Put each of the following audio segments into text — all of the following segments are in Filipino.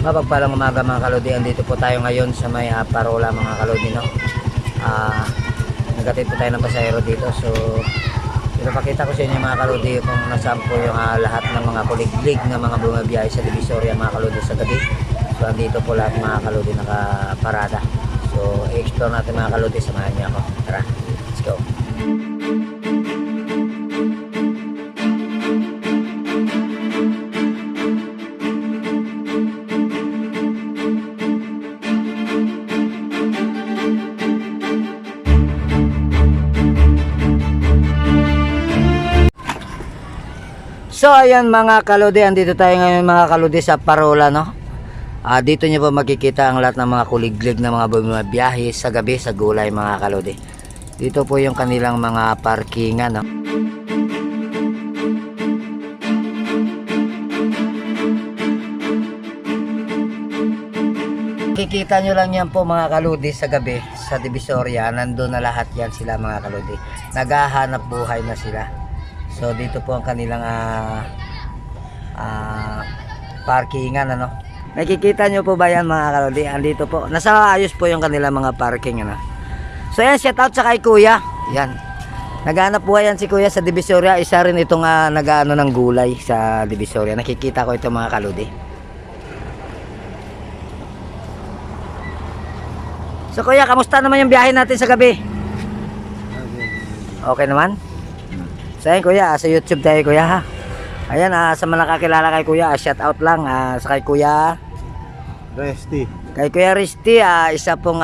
Mapagpalang umaga mga kalodi. Andito po tayo ngayon sa may Parola mga kalodi, no? Nagatid po tayo ng pasahero dito. So pinapakita ko sa inyo mga kalodi kung nasaan po yung lahat ng mga kuliglig na mga bumabiyahe sa Divisoria mga kalodi sa gabi. So andito po lahat mga kalodi nakaparada. So i-explore natin mga kalodi, samahan niyo ako. Tara, let's go. So ayan mga kalodi, andito tayo ngayon mga kalodi sa Parola, no? Dito nyo po makikita ang lahat ng mga kuliglig na mga bumabiyahe sa gabi sa gulay mga kalodi. Dito po yung kanilang mga parkingan, no? Kikita nyo lang yan po mga kalodi sa gabi sa Divisoria. Nandun na lahat yan sila mga kalodi. Naghahanap buhay na sila. So dito po ang kanilang parkingan, ano. Nakikita nyo po ba yan mga kalodi? Andito po. Nasa ayos po yung kanilang mga parking, ano. So yan, shout out sa kay Kuya. Yan. Naghanap buhay yan si Kuya sa Divisoria. Isa rin itong nag-ano ng gulay sa Divisoria. Nakikita ko ito mga kalodi. So Kuya, kamusta naman yung biyahe natin sa gabi? Okay naman? So ayan Kuya, sa YouTube tayo Kuya, ha. Ayan, sa mga nakakilala kay Kuya, shout out lang sa kay Kuya Resty. Kay Kuya Resty, isa pong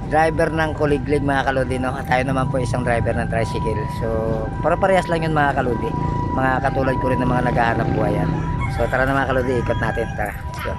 driver ng kuliglig mga kalodi, no. Tayo naman po isang driver ng tricycle. So para-parehas lang yun mga kalodi. Mga katulad ko rin ng mga naghahanap buhay yan. So tara na mga kalodi, ikot natin. Tara, let's go.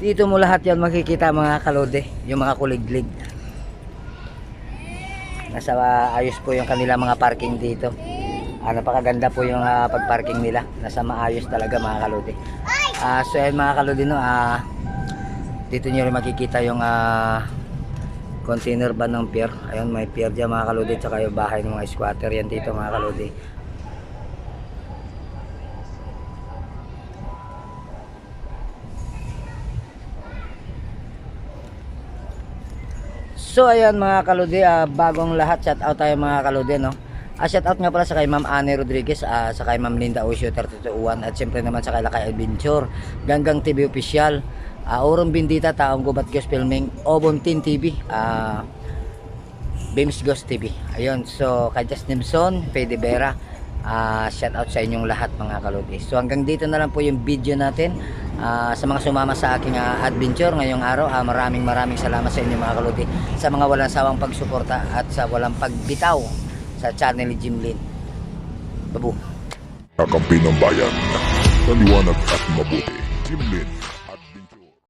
Dito mo lahat yan makikita mga kalodi, yung mga kuliglig. Nasa ayos po yung kanila mga parking dito. Napakaganda po yung pagparking nila. Nasa maayos talaga mga kalodi. So yan mga kalodi, no, dito nyo rin makikita yung container van ng pier. Ayun, may pier dyan mga kalodi, tsaka yung bahay ng mga squatter yan dito mga kalodi. So ayan mga kalodi, bagong lahat, shout out tayo mga kalodi, no. Shout out nga pala sa kay Ma'am Annie Rodriguez, sa kay Ma'am Linda Osio 321, at siyempre naman sa kay Lakay Adventure, Ganggang TV Official, Orong Bindita, Taong Gubat Ghost Filming, Obontin TV, Beams Ghost TV. Ayun, so kay Justin Nimson, Fede Vera, shout out sa inyong lahat mga kalodi. So hanggang dito na lang po yung video natin. Sa mga sumama sa aking adventure ngayong araw, maraming salamat sa inyo mga kalodi, sa mga walang sawang pagsuporta at sa walang pagbitaw sa channel ni Jimlin. Babu. Kakampi ng bayan, taliwanag at mabuti. Jimlin.